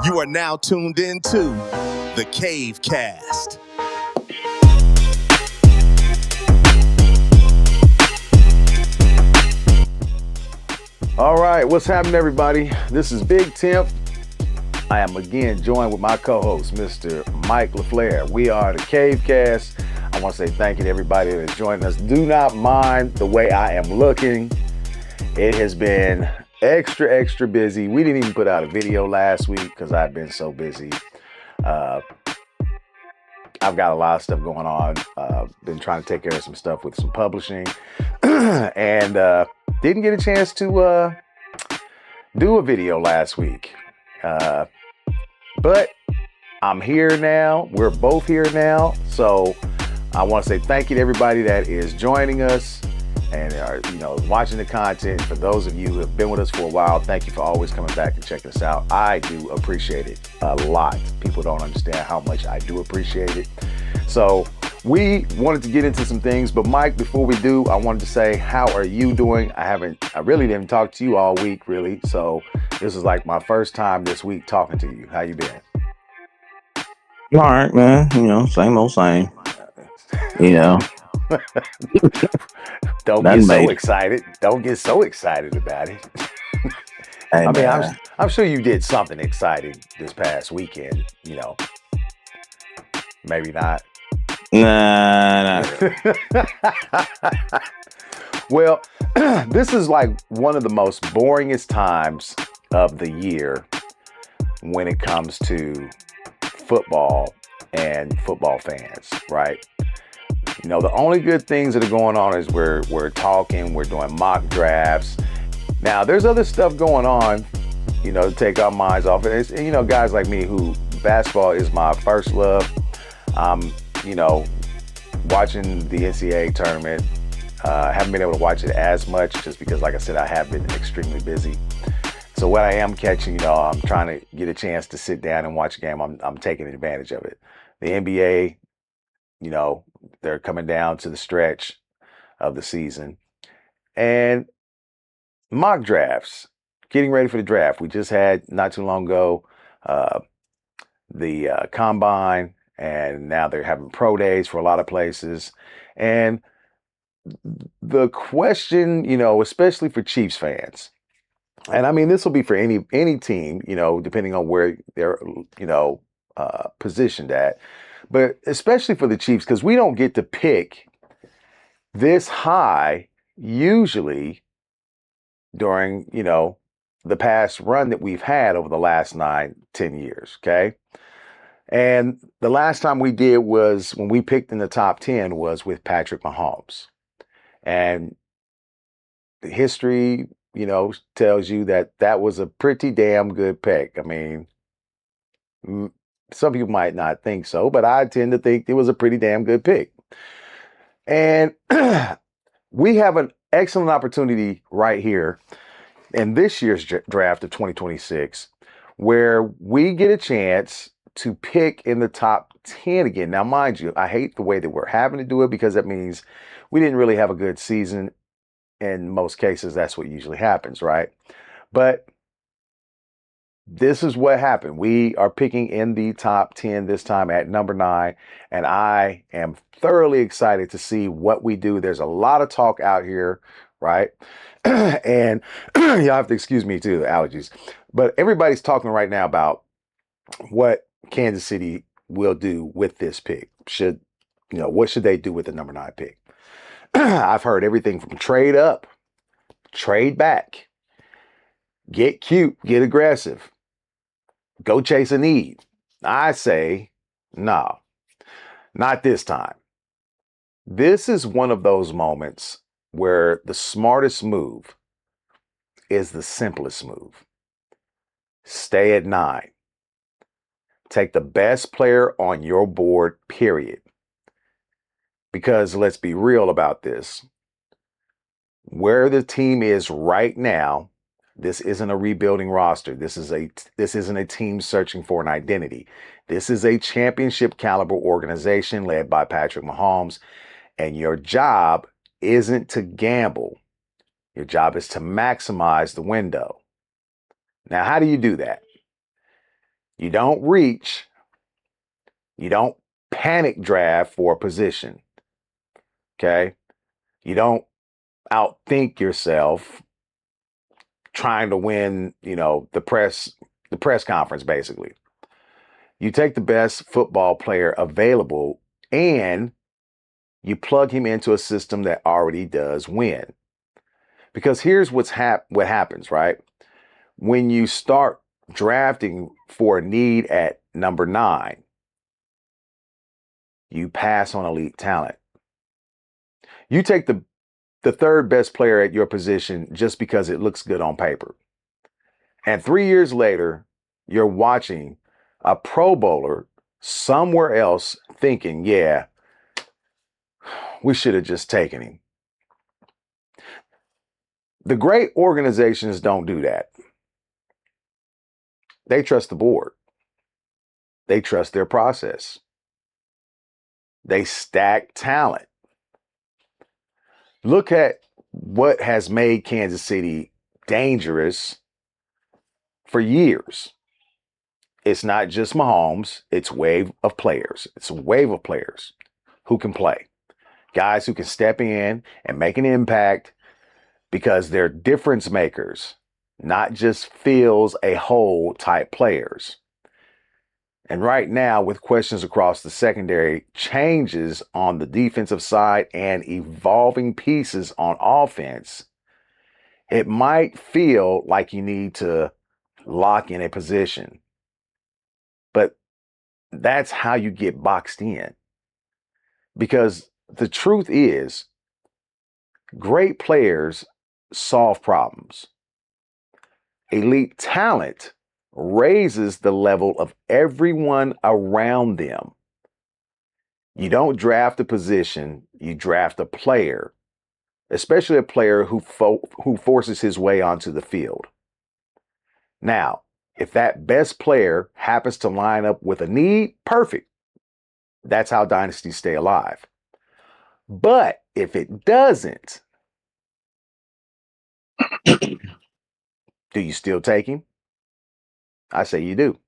You are now tuned into the Cave Cast. All right, what's happening, everybody? This is Big Temp. I am again joined with my co-host, Mr. Mike LaFleur. We are the Cave Cast. I want to say thank you to everybody that's joining us. Do not mind the way I am looking. It has been extra busy. We didn't even put out a video last week because I've been so busy. I've got a lot of stuff going on. Been trying to take care of some stuff with some publishing and didn't get a chance to do a video last week. But I'm here now. We're both here now. So I want to say thank you to everybody that is joining us and are, watching the content. For those of you who have been with us for a while, thank you for always coming back and checking us out. I do appreciate it a lot. People don't understand how much I do appreciate it. So we wanted to get into some things, but Mike, before we do, I wanted to say, how are you doing? I really didn't talk to you all week, really. So this is like my first time this week talking to you. How you been? All right, man. Same old same. Don't get so excited. Don't get so excited about it. Hey, I mean, I'm sure you did something exciting this past weekend. Maybe not. Nah. Well, this is like one of the most boringest times of the year when it comes to football and football fans, right? The only good things that are going on is we're talking, we're doing mock drafts. Now, there's other stuff going on, to take our minds off it. It's, guys like me who basketball is my first love. Watching the NCAA tournament. Haven't been able to watch it as much just because, like I said, I have been extremely busy. So what I am catching, I'm trying to get a chance to sit down and watch a game. I'm taking advantage of it. The NBA, they're coming down to the stretch of the season. And mock drafts, getting ready for the draft. We just had, not too long ago, the combine, and now they're having pro days for a lot of places. And the question, especially for Chiefs fans, and I mean, this will be for any team, depending on where they're, positioned at, but especially for the Chiefs, because we don't get to pick this high usually during, the past run that we've had over the last 9-10 years. Okay. And the last time we did was when we picked in the top 10 was with Patrick Mahomes. And the history, tells you that was a pretty damn good pick. I mean, some people might not think so, but I tend to think it was a pretty damn good pick. And we have an excellent opportunity right here in this year's draft of 2026, where we get a chance to pick in the top 10 again. Now, mind you, I hate the way that we're having to do it because that means we didn't really have a good season. In most cases, that's what usually happens, right? But this is what happened. We are picking in the top 10 this time at number 9, and I am thoroughly excited to see what we do. There's a lot of talk out here, right? And y'all have to excuse me too, the allergies. But everybody's talking right now about what Kansas City will do with this pick. What should they do with the number 9 pick? I've heard everything from trade up, trade back, get cute, get aggressive, go chase a need. I say, no, not this time. This is one of those moments where the smartest move is the simplest move. Stay at 9. Take the best player on your board, period. Because let's be real about this. Where the team is right now, this isn't a rebuilding roster. This isn't a team searching for an identity. This is a championship caliber organization led by Patrick Mahomes. And your job isn't to gamble. Your job is to maximize the window. Now, how do you do that? You don't reach, you don't panic draft for a position. Okay. You don't outthink yourself trying to win, the press conference basically. You take the best football player available and you plug him into a system that already does win. Because here's what happens, right? When you start drafting for a need at number 9, you pass on elite talent. You take the third best player at your position just because it looks good on paper. And 3 years later, you're watching a Pro Bowler somewhere else thinking, yeah, we should have just taken him. The great organizations don't do that. They trust the board. They trust their process. They stack talent. Look at what has made Kansas City dangerous for years. It's not just Mahomes, it's wave of players. It's a wave of players who can play. Guys who can step in and make an impact because they're difference makers, not just fills a hole type players. And right now, with questions across the secondary, changes on the defensive side, and evolving pieces on offense, it might feel like you need to lock in a position. But that's how you get boxed in. Because the truth is, great players solve problems. Elite talent raises the level of everyone around them. You don't draft a position, you draft a player, especially a player who forces his way onto the field. Now, if that best player happens to line up with a need, perfect. That's how dynasties stay alive. But if it doesn't, do you still take him? I say you do.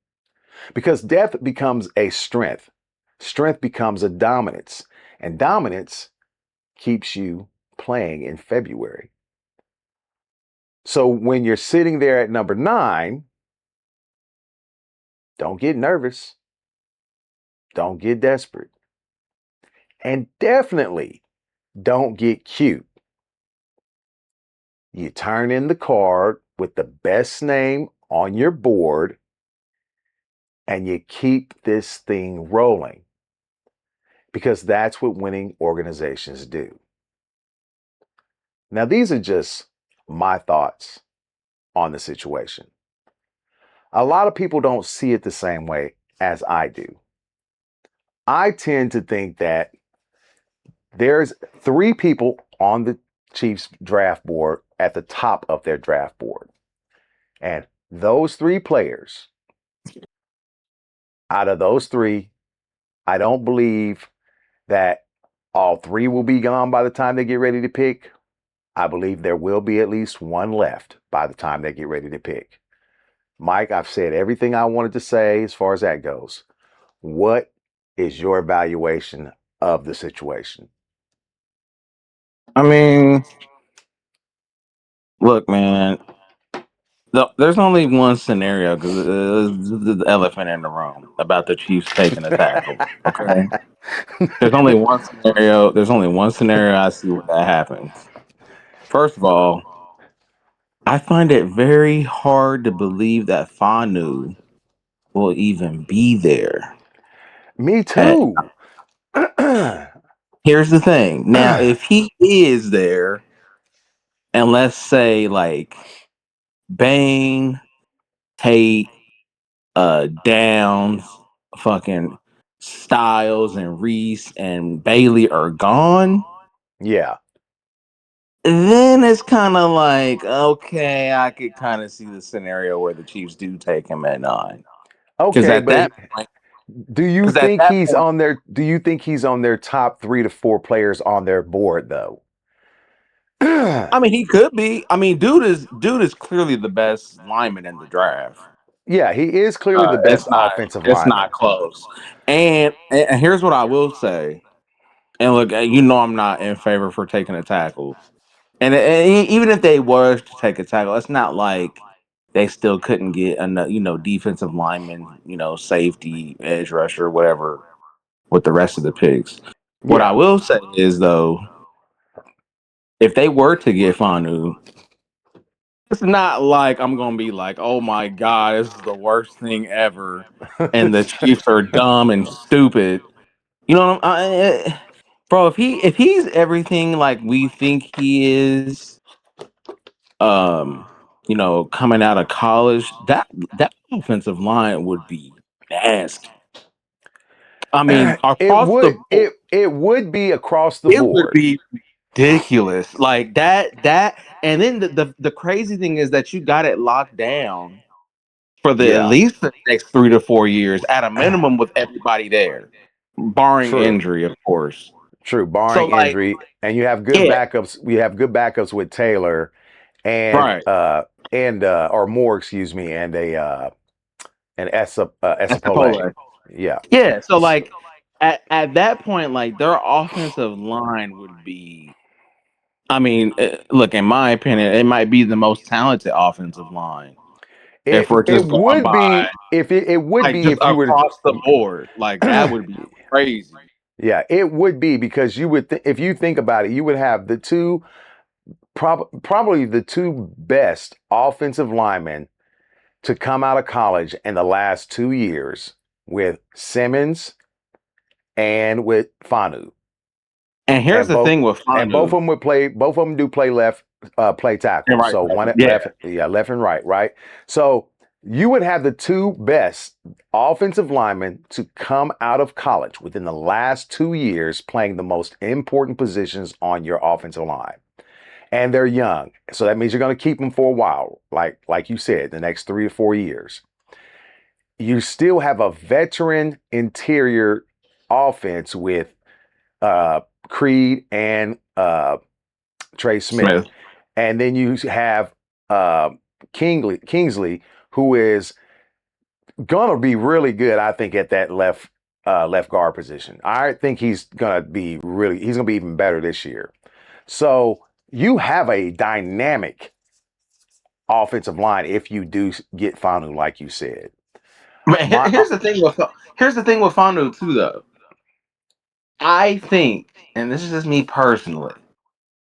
Because depth becomes a strength. Strength becomes a dominance. And dominance keeps you playing in February. So when you're sitting there at number 9, don't get nervous. Don't get desperate. And definitely don't get cute. You turn in the card with the best name on your board and you keep this thing rolling because that's what winning organizations do. Now, these are just my thoughts on the situation. A lot of people don't see it the same way as I do. I tend to think that there's 3 people on the Chiefs draft board at the top of their draft board. And those 3 players, out of those 3, I don't believe that all 3 will be gone by the time they get ready to pick. I believe there will be at least one left by the time they get ready to pick. Mike, I've said everything I wanted to say as far as that goes. What is your evaluation of the situation? I mean, look, man. There's only one scenario because the elephant in the room about the Chiefs taking a tackle. Okay, there's only one scenario. There's only one scenario I see where that happens. First of all, I find it very hard to believe that Fanu will even be there. Me At, too. Here's the thing. Now, if he is there, and let's say like Bane, Tate, Downs, fucking Styles and Reese and Bailey are gone, Yeah. then it's kind of like, okay, I could kind of see the scenario where the Chiefs do take him at 9. Because Okay, at but that point, do you because at think that he's point, on their top 3 to 4 players on their board though? I mean, he could be. I mean, dude is clearly the best lineman in the draft. Yeah, he is clearly the best It's not. offensive It's lineman. not close. And here's what I will say. And look, you know, I'm not in favor for taking a tackle. And even if they were to take a tackle, it's not like they still couldn't get enough, defensive lineman, safety, edge rusher, whatever, with the rest of the picks. What I Yeah. will say is though, if they were to get Fanu, it's not like I'm gonna be like, oh my god, this is the worst thing ever, and the Chiefs are dumb and stupid. You know, what bro. If he's everything like we think he is, um, coming out of college, that offensive line would be nasty. I mean, it across the would board, it would be across the it would board. be ridiculous. Like and then the crazy thing is that you got it locked down for the at Yeah. least the next 3 to 4 years at a minimum with everybody there, barring True. injury, of course. True. So Barring like, injury. And you have good yeah, backups. We have good backups with Taylor and right. or Moore, excuse me, and That's Esapole. Chipotle. Yeah. Yeah. So S- like at that point, like their offensive line would be. I mean, look, in my opinion, it might be the most talented offensive line It if we're it just going would by be if it would like be just if you were across the board. Like that to would be crazy. yeah, it would be because you would if you think about it, you would have the two probably the two best offensive linemen to come out of college in the last 2 years with Simmons and with Fanu. And here's And the both thing with and both of Fanu them would play both of them do play left play and tackle. right So one tackle. at Yeah. left, yeah, left and right. So you would have the two best offensive linemen to come out of college within the last 2 years playing the most important positions on your offensive line. And they're young. So that means you're going to keep them for a while, like you said, the next 3 to 4 years. You still have a veteran interior offense with uh, Creed and Trey Smith. Smith. And then you have uh, Kingsley, who is gonna be really good, I think, at that left guard position. I think he's gonna be even better this year. So you have a dynamic offensive line if you do get Fanu, like you said. But My here's the thing with Fanu too, though. I think, and this is just me personally,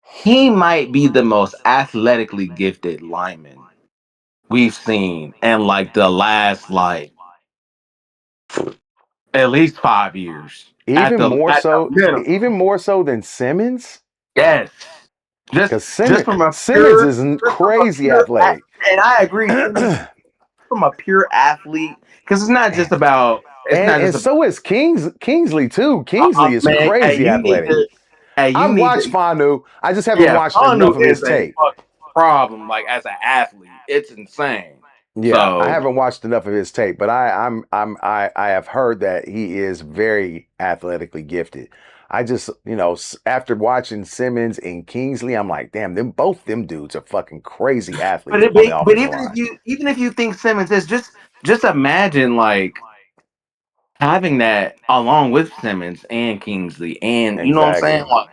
he might be the most athletically gifted lineman we've seen in like the last like at least 5 years. At even the more at the so, minimum. even more so than Simmons, Yes. Just because just Simmons from a Simmons pure is just from a crazy pure athletic. and I agree, Simmons from a pure athlete because it's not And just about so is Kingsley too. Kingsley is man, crazy athletic. you I've need watched to Fanu. I just haven't yeah, watched enough Fanu of his is a tape. fucking problem, like as an athlete. It's insane. Yeah, I So haven't watched enough of his tape, but I have heard that he is very athletically gifted. I just, after watching Simmons and Kingsley, I'm like, damn, them dudes are fucking crazy athletes on the but offensive even line. if you think Simmons is just imagine like having that along with Simmons and Kingsley and you know what I'm saying? Exactly. Like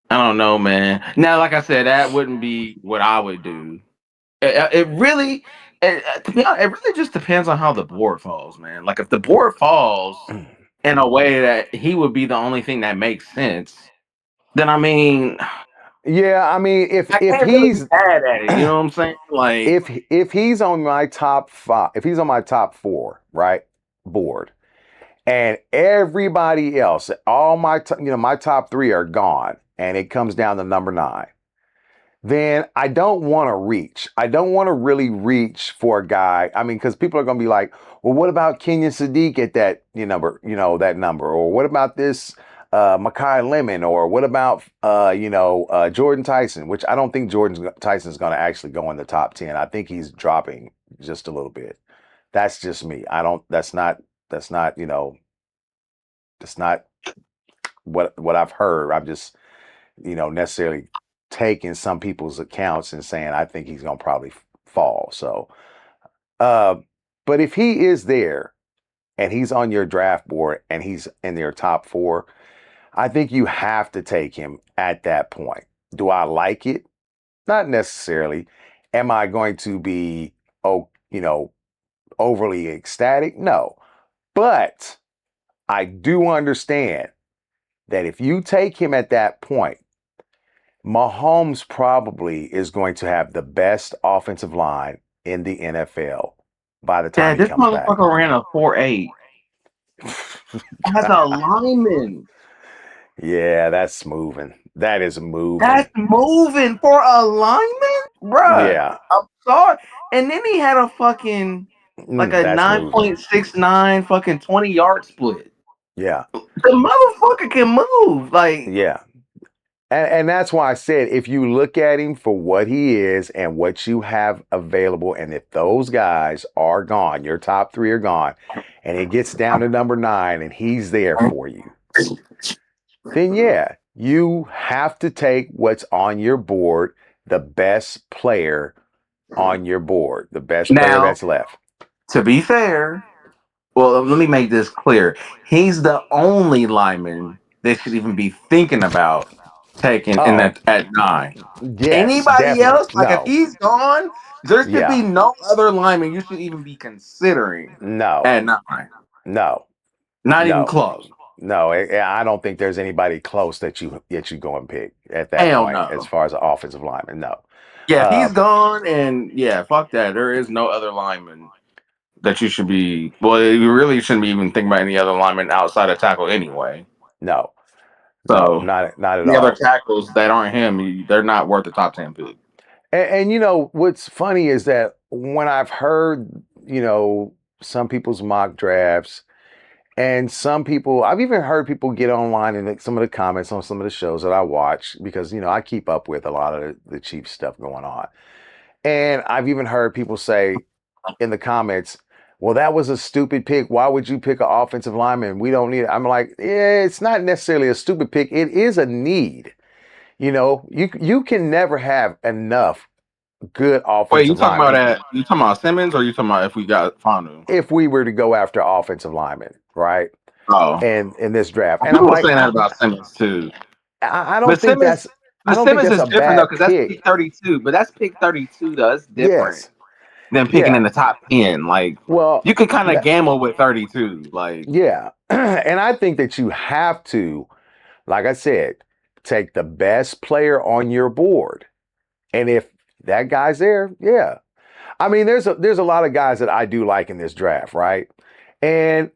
I don't know, man. Now, like I said, that wouldn't be what I would do. It really, to be honest, it really just depends on how the board falls, man. Like if the board falls in a way that he would be the only thing that makes sense, then I mean, Yeah, I mean, if I if can't really be he's mad at it. You know what I'm saying? Like, if he's on my top five, if he's on my top four, right, board, and everybody else, all my top three are gone, and it comes down to number nine, then I don't want to reach. I don't want to really reach for a guy. I mean, because people are going to be like, well, what about Kenyon Sadiq at that that number, or what about this Makai Lemon, or what about Jordan Tyson, which I don't think Jordan Tyson's going to actually go in the top 10. I think he's dropping just a little bit. That's just me. I don't. That's not. That's not what I've heard. I'm just necessarily taking some people's accounts and saying I think he's gonna probably fall. So Uh, but if he is there and he's on your draft board and he's in your top four, I think you have to take him at that point. Do I like it? Not necessarily. Am I going to be, overly ecstatic? No. But I do understand that if you take him at that point, Mahomes probably is going to have the best offensive line in the NFL by the time Dad, he this comes back. motherfucker ran a 4.8 as a lineman. Yeah, that's moving. That is moving. That's moving for a lineman, bruh. Yeah, I'm sorry. And then he had a fucking like a that's moving. 9.69 fucking 20-yard split. Yeah, The motherfucker can move. Like, yeah. And that's why I said if you look at him for what he is and what you have available, and if those guys are gone, your top three are gone, and it gets down to number 9 and he's there for you, then yeah, you have to take what's on your board, the best player on your board, the best player now, that's left. to be fair, well, let me make this clear. He's the only lineman they should even be thinking about taking in Oh, that at 9. yes, Anybody definitely. else, like if No. he's gone, there should Yeah. be no other lineman you should even be considering No. at 9. No. Not even No. close. No, I don't think there's anybody close that you go and pick at that Hell point as no. far as an offensive lineman. No. Yeah, if Uh, he's gone, and yeah, fuck that. There is no other lineman that you should be. Well, you really shouldn't be even thinking about any other lineman outside of tackle anyway. no. No, So not at the other all. tackles that aren't him, they're not worth the top 10 pick. And what's funny is that when I've heard, some people's mock drafts and some people, I've even heard people get online and some of the comments on some of the shows that I watch because, I keep up with a lot of the Chiefs stuff going on. And I've even heard people say in the comments, well, that was a stupid pick. Why would you pick an offensive lineman? We don't need it. I'm like, yeah, it's not necessarily a stupid pick. It is a need. You can never have enough good Wait, you offensive talking about linemen that? You talking about Simmons, or you talking about if we got Fanu? if we were to go after offensive linemen, right? Oh, And in this draft. And I'm people were like, saying that about Simmons too. I But don't think Simmons, that's I but don't think Simmons that's is a different though bad because that's pick pick. 32. But that's pick 32 though. That's different Yes. than picking Yeah. in the top 10. Like Well, you can kind of that gamble with 32. Like yeah. And I think that you have to, like I said, take the best player on your board. And if that guy's there, yeah. I mean, there's a lot of guys that I do like in this draft, right? And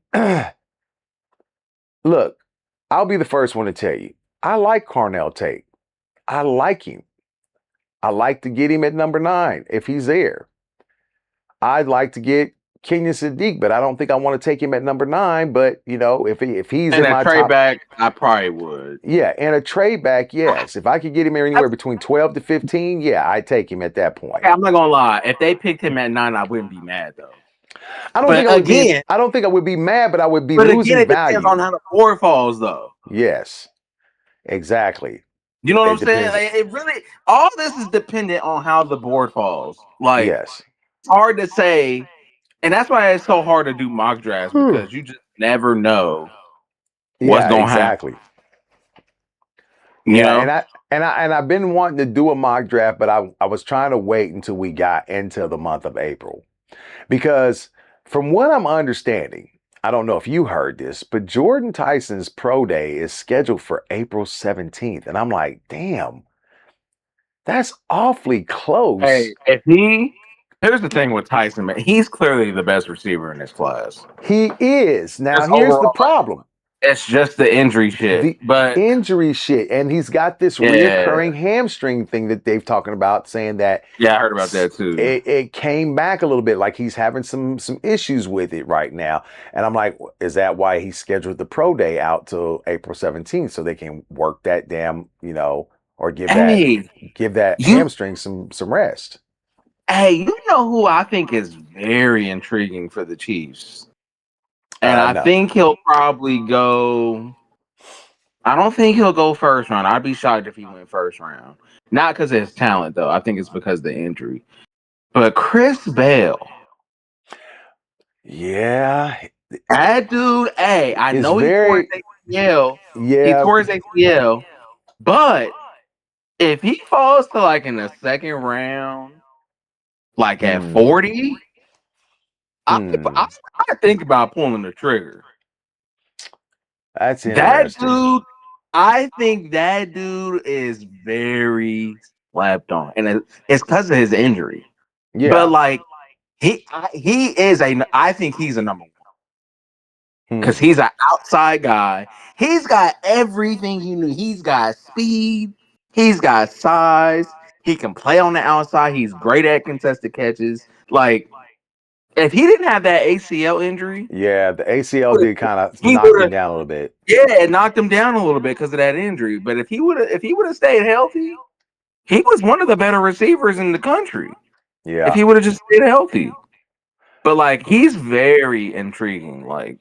look, I'll be the first one to tell you, I like Carnell Tate. I like him. I like to get him at number 9 if he's there. I'd like to get Kenyon Sadiq, but I don't think I want to take him at number 9. But if he's and in a my trade top, back, I probably would. yeah, and a trade back, yes. If I could get him anywhere between 12 to 15, yeah, I'd take him at that point. Okay, I'm not gonna lie. If they picked him at 9, I wouldn't be mad though. I don't But think I would be. again, I don't think I would be mad, but I would be it losing depends on value. how the board falls though. Yes, exactly. You know what I'm It saying? depends. Like, it really, all this is dependent on how the board falls. Like Yes. it's hard to say, and that's why it's so hard to do mock drafts because you just never know what's Yeah, gonna happen. exactly. You Yeah, know? and I've been wanting to do a mock draft, but I was trying to wait until we got into the month of April. Because from what I'm understanding, I don't know if you heard this, but Jordan Tyson's pro day is scheduled for April 17th. And I'm like, damn, that's awfully close. Hey, here's the thing with Tyson, man. He's clearly the best receiver in this class. He is. Now, Just here's the overall, problem. it's just the injury shit. The But injury shit. And he's got this yeah, reoccurring hamstring thing that they've talking about, saying that I heard about that too. it came back a little bit, like he's having some issues with it right now. And I'm like, is that why he scheduled the pro day out till April 17th so they can work that damn, or give Hey, that you hamstring some rest? hey, you know who I think is very intriguing for the Chiefs? And I No. think he'll probably go. I don't think he'll go first round. I'd be shocked if he went first round. Not because of his talent, though. I think it's because of the injury. But Chris Bale. Yeah, That dude, hey, I it's know he tore his very ACL. He yeah. tore his ACL, but if he falls to like in the second round, like at Hmm. 40, Hmm. I think about pulling the trigger. That's That interesting. dude, I think that dude is very slept on, and it's because of his injury. But Yeah. like he is a, I think he's a number one because Hmm. he's an outside guy. He's got everything you need. He's got speed. He's got size. He can play on the outside. He's great at contested catches. Like if he didn't have that ACL injury, Yeah, the ACL did kind of he knocked would him have. down a little bit. Yeah, it knocked him down a little bit because of that injury. But if he would have stayed healthy, he was one of the better receivers in the country. If Yeah. he would have just stayed healthy. But like he's very intriguing. Like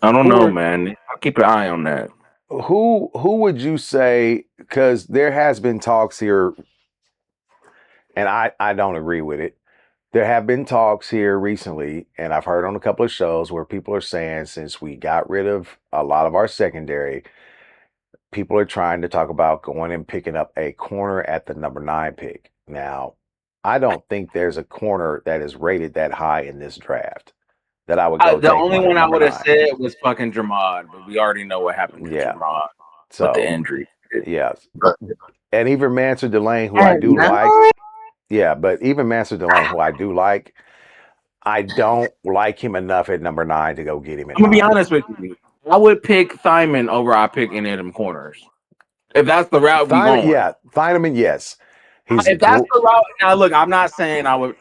I don't Who know, are man. I'll keep an eye on that. who would you say? Because there has been talks here, and I don't agree with it. There have been talks here recently, and I've heard on a couple of shows where people are saying since we got rid of a lot of our secondary, people are trying to talk about going and picking up a corner at the number 9 pick. Now, I don't think there's a corner that is rated that high in this draft that I would go The take only one at one I number would have 9. said was fucking Dramad, but we already know what happened to Yeah. Dramad with the So, injury. yes. But And even Mansur Delane, who I at do like, 9, yeah, but even Mansur Delane, who I do like, I don't like him enough at number 9 to go get him at I'm gonna be 9. honest with you. I would pick Thyman over I pick any of them corners. If that's the route we going. Thieneman, yes. He's If that's gr- the route, now look, I'm not saying I would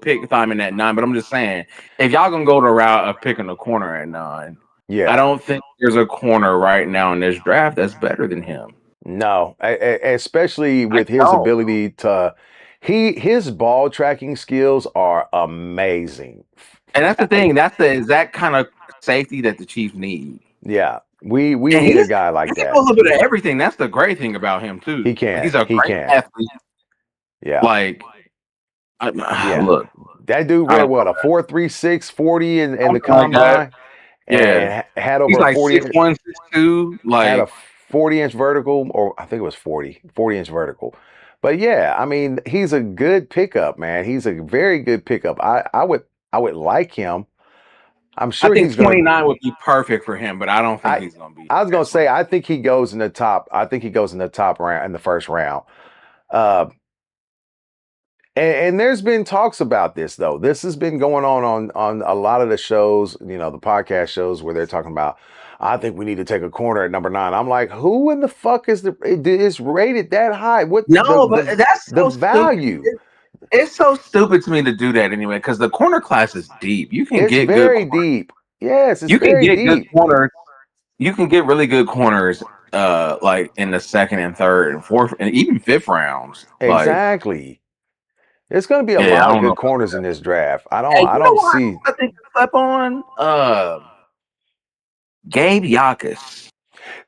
pick Thyman at 9, but I'm just saying if y'all gonna go the route of picking a corner at 9, I yeah. don't think there's a corner right now in this draft that's better than him. No, especially I with his don't. ability to his ball tracking skills are amazing. And that's the thing. That's the exact kind of safety that the Chiefs need. Yeah. We And need a guy he like can do a that. little bit of everything. That's the great thing about him He too. He's can. a He great can. athlete. Yeah. Like, Yeah. look, That dude I ran don't what know a that. 4.36 40 in the Something like that. combine Yeah, and had he's over a like 40 6'1", 6'2". had a Like, 40-inch vertical, or I think it was 40-inch vertical. But yeah, I mean, he's a good pickup, man. He's a very good pickup. I would like him. I'm I sure think he's gonna 29 would be perfect for him, but I don't think I he's gonna be I was there gonna for say him. I think he goes in the top. I think he goes in the top round in the first round. Uh and there's been talks about this though. This has been going on a lot of the shows, the podcast shows where they're talking about. I think we need to take a corner at number 9. I'm like, who in the fuck is rated that high? What No, but that's the so stupid. value? It's so stupid to me to do that anyway, because the corner class is deep. You can It's get good very corners. deep. Yes, it's You can very get good deep. corners. You can get really good corners, like in the second and third and fourth and even fifth rounds. Like, Exactly. There's going to be a yeah, lot I of don't know good about corners in that. this draft. I don't. Hey, I you know don't what see I think I slept on? Gabe Yakas.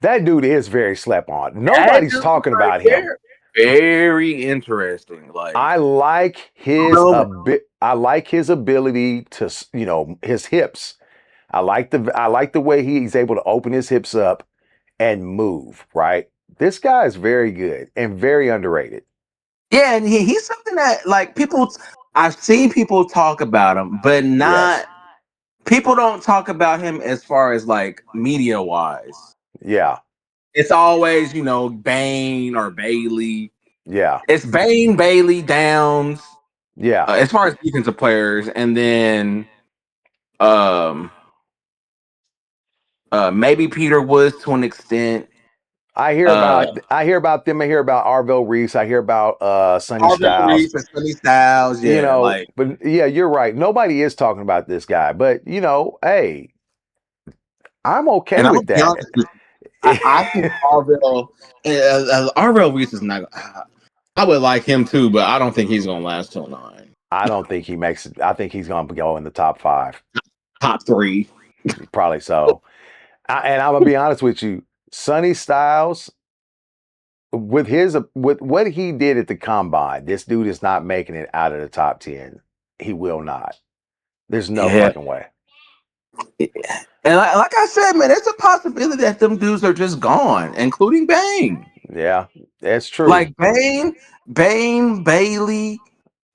that dude is very slept on. That Nobody's dude talking right about him. there, very interesting. Like, I like his no, I like his ability to, his hips. I like the way he's able to open his hips up and move, right? This guy is very good and very underrated. yeah, and he's something that like people. I've seen people talk about him, but Yes. not people don't talk about him as far as like media wise. Yeah. It's always, Bane or Bailey. Yeah. It's Bane, Bailey, Downs, Yeah. as far as defensive players, and then um maybe Peter Woods to an extent. I hear Uh about I hear about them. I hear about Arvell Reese. I hear about Sonny Arvell Styles. Reese and Sonny Styles, yeah, like But yeah, you're right. Nobody is talking about this guy. But hey, I'm okay and I'm with gonna be that. honest with you, I think Arvell Reese is not. I would like him too, but I don't think he's gonna last till 9. I don't think he makes it. I think he's going to go in the top 5. Top 3. Probably so. And I'm gonna be honest with you, Sonny Styles, with what he did at the combine, this dude is not making it out of the top 10. He will not. There's no Yeah. fucking way. And like I said, man, it's a possibility that them dudes are just gone, including Bane. Yeah, that's true. Like Bane, Bailey,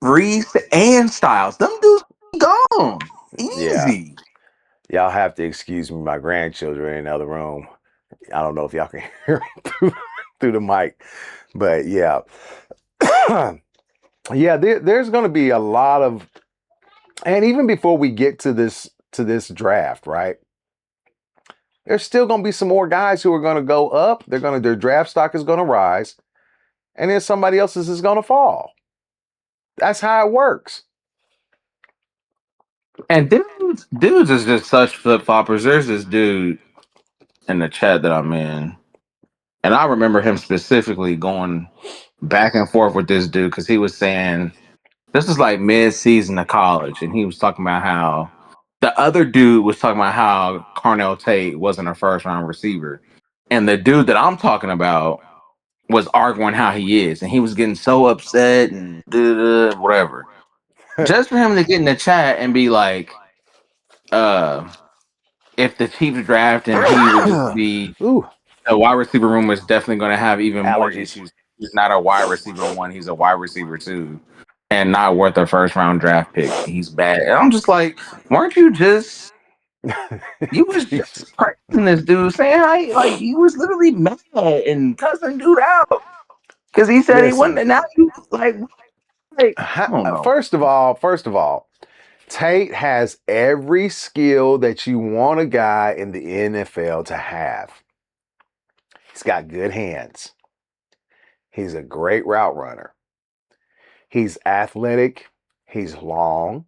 Reese, and Styles. Them dudes gone. Yeah. Easy. Y'all have to excuse me. My grandchildren in the other room. I don't know if y'all can hear them through the mic, but yeah. Yeah, there's going to be a lot of, and even before we get to this draft, right? There's still going to be some more guys who are going to go up. Their draft stock is going to rise, and then somebody else's is going to fall. That's how it works. And dudes is just such flip floppers. There's this dude in the chat that I'm in, and I remember him specifically going back and forth with this dude because he was saying this was like mid season of college, and he was talking about how the other dude was talking about how Carnell Tate wasn't a first round receiver, and the dude that I'm talking about was arguing how he is, and he was getting so upset and whatever. Just for him to get in the chat and be like, uh, if the Chiefs draft him, he would just be Ooh, the wide receiver room is definitely going to have even more allergies. issues. He's not a wide receiver one; he's a wide receiver two, and not worth a first round draft pick. He's bad. And I'm just like, weren't you just? You was just praising this dude, saying how like you was literally mad and cussing dude out because he said he Listen, wasn't. And now you like I don't know. first of all, Tate has every skill that you want a guy in the NFL to have. He's got good hands. He's a great route runner. He's athletic. He's long,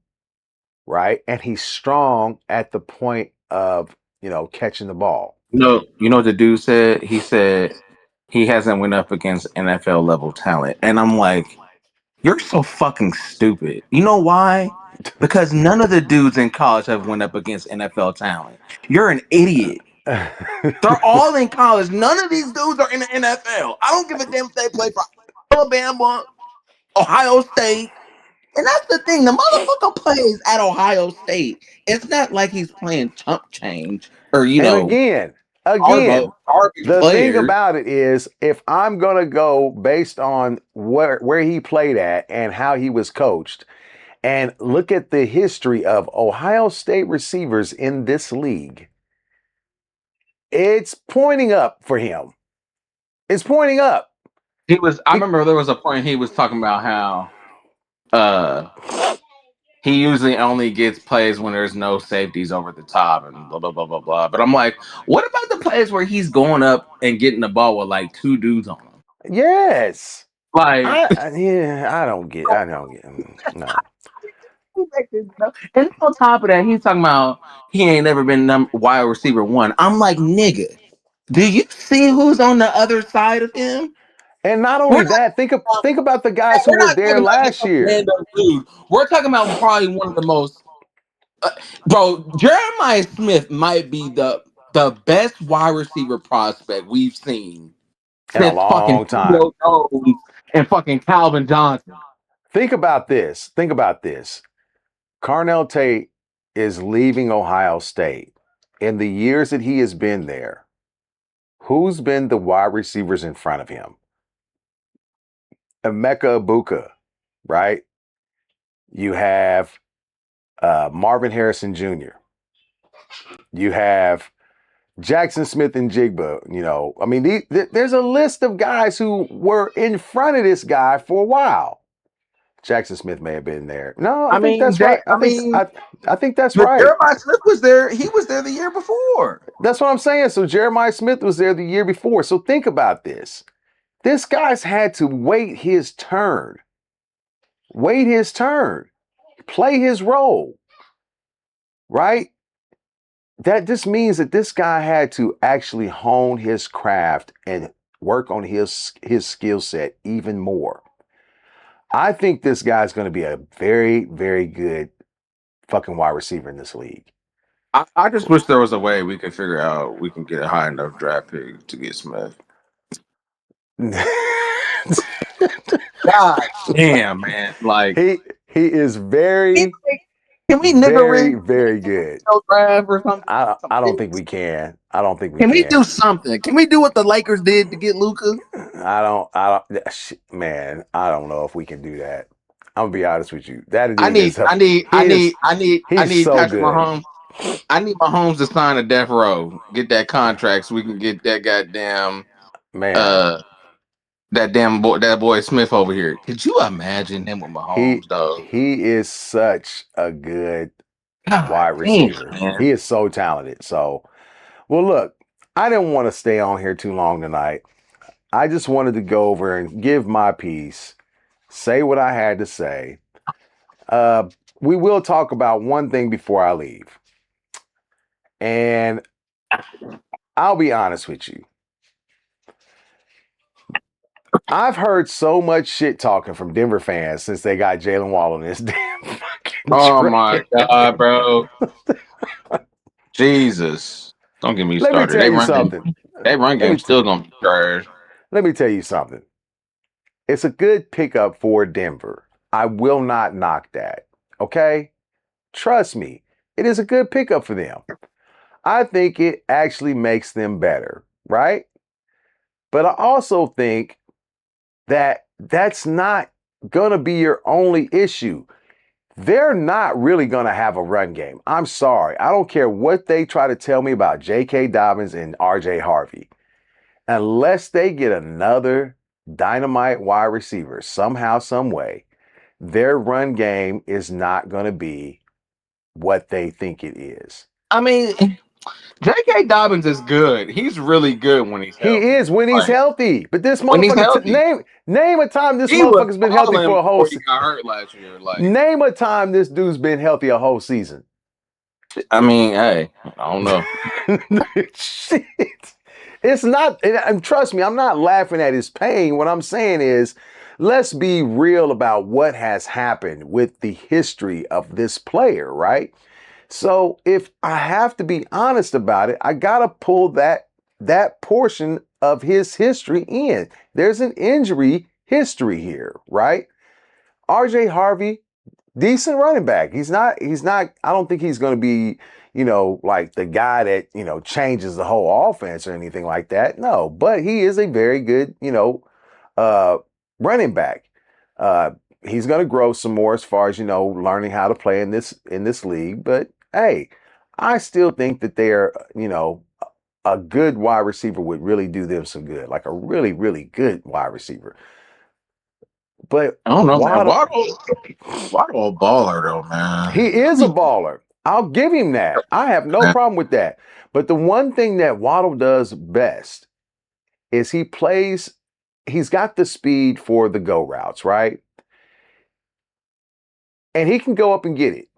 right? And he's strong at the point of, catching the ball. You know what the dude said? He said he hasn't went up against NFL level talent, and I'm like, you're so fucking stupid. You know why? Because none of the dudes in college have went up against NFL talent. You're an idiot. They're all in college. None of these dudes are in the NFL. I don't give a damn if they play for Alabama, Ohio State. And that's the thing. The motherfucker plays at Ohio State. It's not like he's playing chump change or, And again, garbage the thing players. about it is, if I'm gonna go based on where he played at and how he was coached, and look at the history of Ohio State receivers in this league, it's pointing up for him. It's pointing up. I remember there was a point he was talking about how uh he usually only gets plays when there's no safeties over the top and blah blah blah blah blah. But I'm like, what about the plays where he's going up and getting the ball with like two dudes on him? Yes. Like I don't get. No. and on top of that, he's talking about he ain't never been wide receiver one. I'm like, nigga, do you see who's on the other side of him? And not We're only not that, think about the guys who we're were not there talking about just last some year. random dude. We're talking about probably one of the most bro, Jeremiah Smith might be the best wide receiver prospect we've seen In a since fucking long time. Julio Jones and fucking Calvin Johnson. Think about this. Think about this. Carnell Tate is leaving Ohio State. In the years that he has been there, who's been the wide receivers in front of him? Emeka Ibuka, right? You have Marvin Harrison Jr. You have Jackson Smith and Jigba. I mean, there's a list of guys who were in front of this guy for a while. Jackson Smith may have been there. No, I I think mean, that's right. I think that's but right. Jeremiah Smith was there. He was there the year before. That's what I'm saying. So Jeremiah Smith was there the year before. So think about this. This guy's had to wait his turn. Wait his turn. Play his role. Right? That just means that this guy had to actually hone his craft and work on his skill set even more. I think this guy's going to be a very, very good fucking wide receiver in this league. I just wish there was a way we could figure out we can get a high enough draft pick to get Smith. God damn, man! Like he is very. Can we nigga Very, rig very good. draft or something? Some I don't think picks? we can. I don't think we Can we can. do something? Can we do what the Lakers did to get Luca? Man, I don't know if we can do that. I'm gonna be honest with you. That I dude need, is a I need, he I is need, I need, I he's need so Patrick good. Mahomes. I need Mahomes to sign a death row, get that contract, so we can get that goddamn Man, uh that boy Smith over here. Could you imagine him with he Mahomes, though? he is such a good God wide damn, receiver. man. He is so talented. So, well, look, I didn't want to stay on here too long tonight. I just wanted to go over and give my piece, say what I had to say. Uh, we will talk about one thing before I leave. And I'll be honest with you. I've heard so much shit talking from Denver fans since they got Jalen Waddle in this damn fucking Oh my trade. god, bro. Jesus. Don't get me Let me started. tell you something. They run Let me game t- still gonna be trash. let me tell you something. It's a good pickup for Denver. I will not knock that. Okay? Trust me. It is a good pickup for them. I think it actually makes them better, right? But I also think that that's not going to be your only issue. They're not really going to have a run game. I'm sorry. I don't care what they try to tell me about J.K. Dobbins and R.J. Harvey. Unless they get another dynamite wide receiver somehow, some way, their run game is not going to be what they think it is. I mean, J.K. Dobbins is good. He's really good when he's He healthy. is when he's Like healthy, but this when he's motherfucker healthy. name a time this He was motherfucker's been healthy balling for a whole before he got hurt last year. Like, name a time this dude's been healthy a whole season. I mean, hey, I don't know. Shit. It's not, and trust me, I'm not laughing at his pain. What I'm saying is, let's be real about what has happened with the history of this player, right? So if I have to be honest about it, I gotta pull that portion of his history in. There's an injury history here, right? RJ Harvey, decent running back. He's not, I don't think he's going to be, like the guy that, changes the whole offense or anything like that. No, but he is a very good, uh, running back. Uh, he's going to grow some more as far as, learning how to play in this league. But hey, I still think that they're, a good wide receiver would really do them some good, like a really, really good wide receiver. But I don't know, man. Waddle, Waddle a baller though, man. he is a baller. I'll give him that. I have no problem with that. But the one thing that Waddle does best is he's got the speed for the go routes, right? And he can go up and get it.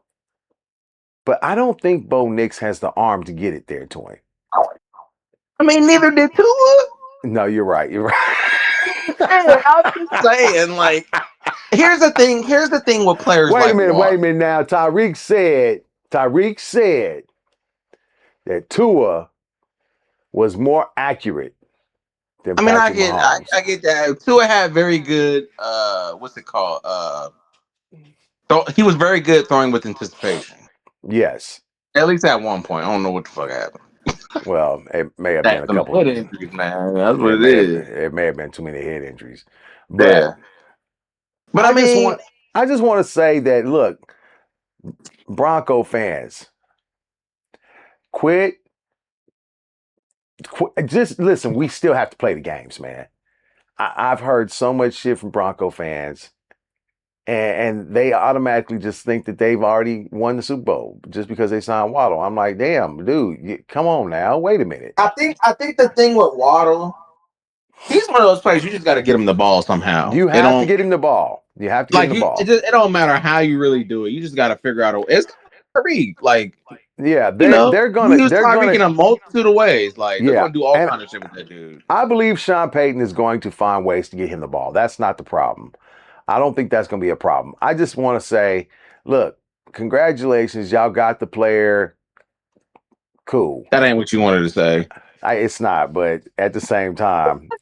But I don't think Bo Nix has the arm to get it there to him. I mean, neither did Tua. No, you're right. You're right. Hey, I'm just saying, like, here's the thing. Here's the thing with players Wait a like minute. Wait a Waddle. minute now. Tyreek said that Tua was more accurate than I mean, Patrick Mahomes. I get that. Tua had very good. What's it called? He was very good throwing with anticipation. Yes. At least at one point. I don't know what the fuck happened. Well, it may have been That's a some couple. head injuries, man. That's what It it may have is. it may have been too many head injuries. But Yeah. But I I just mean, want I just want to say that look, Bronco fans, quit, just listen, we still have to play the games, man. I've heard so much shit from Bronco fans, and they automatically just think that they've already won the Super Bowl just because they signed Waddle. I'm like, damn, dude, come on now, wait a minute. I think the thing with Waddle, he's one of those players you just got to get him the ball somehow. You It have to don't get him the ball. You have to get him like the you. ball. It don't matter how you really do it. You just got to figure out a. It's Tyreek. Like Yeah, you they're know, they're you gonna use they're Tyreek gonna in a multitude of ways. Like they're yeah, gonna do all and kind of shit with that dude. I believe Sean Payton is going to find ways to get him the ball. That's not the problem. I don't think that's going to be a problem. I just want to say, look, congratulations, y'all got the player. Cool. That ain't what you wanted to say. It's not, but at the same time,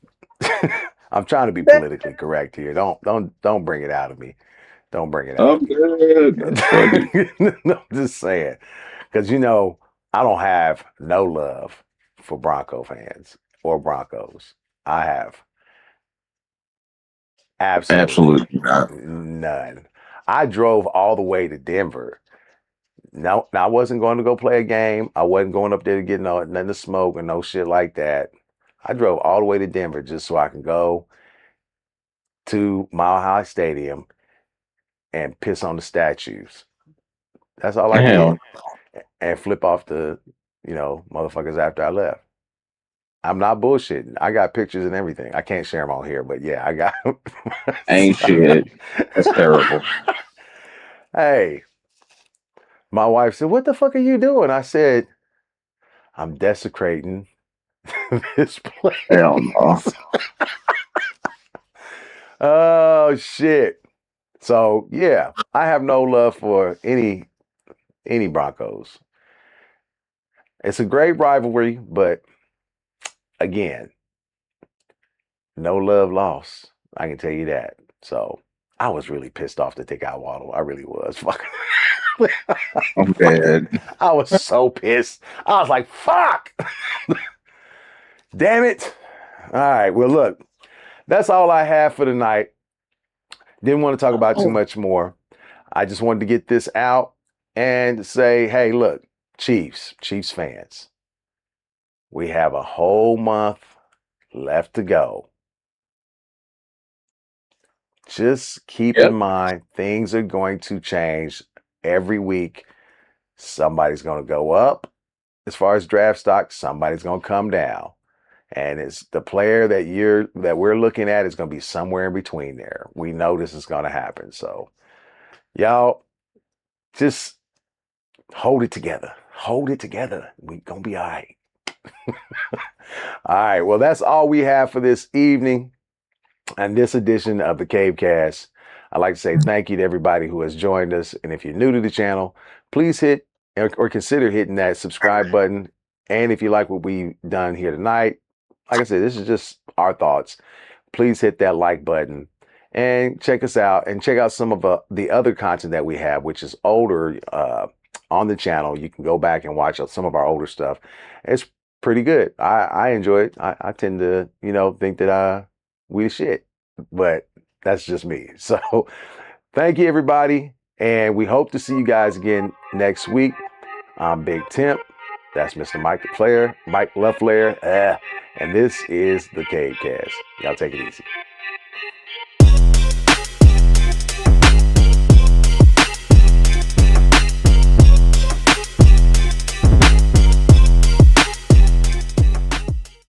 I'm trying to be politically correct here. Don't bring it out of me. Don't bring it I'm up. good. That's funny. No, I'm just saying. Because, I don't have no love for Bronco fans or Broncos. I have absolutely Absolutely not. none. I drove all the way to Denver. No, I wasn't going to go play a game. I wasn't going up there to get nothing to smoke or no shit like that. I drove all the way to Denver just so I can go to Mile High Stadium and piss on the statues. That's all I Hell, did. And flip off the, motherfuckers after I left. I'm not bullshitting. I got pictures and everything. I can't share them on here, but yeah, I got them. ain't shit. That's terrible. Hey, my wife said, "What the fuck are you doing?" I said, "I'm desecrating this Hell no. place." Oh shit. So yeah, I have no love for any Broncos. It's a great rivalry, but again, no love lost. I can tell you that. So I was really pissed off to take out Waddle. I really was. Fuck. I'm dead. I was so pissed. I was like, fuck. Damn it. All right. Well, look, that's all I have for tonight. Didn't want to talk about too much more. I just wanted to get this out and say, hey, look, Chiefs fans, we have a whole month left to go. Just keep in Yep. mind, things are going to change every week. Somebody's going to go up as far as draft stock. Somebody's going to come down. And it's the player that we're looking at is going to be somewhere in between there. We know this is going to happen. So y'all just hold it together. Hold it together. We going to be all right. All right. Well, that's all we have for this evening and this edition of the Cavecast. I'd like to say thank you to everybody who has joined us. And if you're new to the channel, please hit or consider hitting that subscribe button. And if you like what we've done here tonight, like I said, this is just our thoughts. Please hit that like button and check us out and check out some of the other content that we have, which is older on the channel. You can go back and watch some of our older stuff. It's pretty good. I enjoy it. I tend to, think that we the shit, but that's just me. So thank you, everybody. And we hope to see you guys again next week. I'm Big Temp. That's Mr. Mike LaFleur, and this is the Cavecast. Y'all take it easy.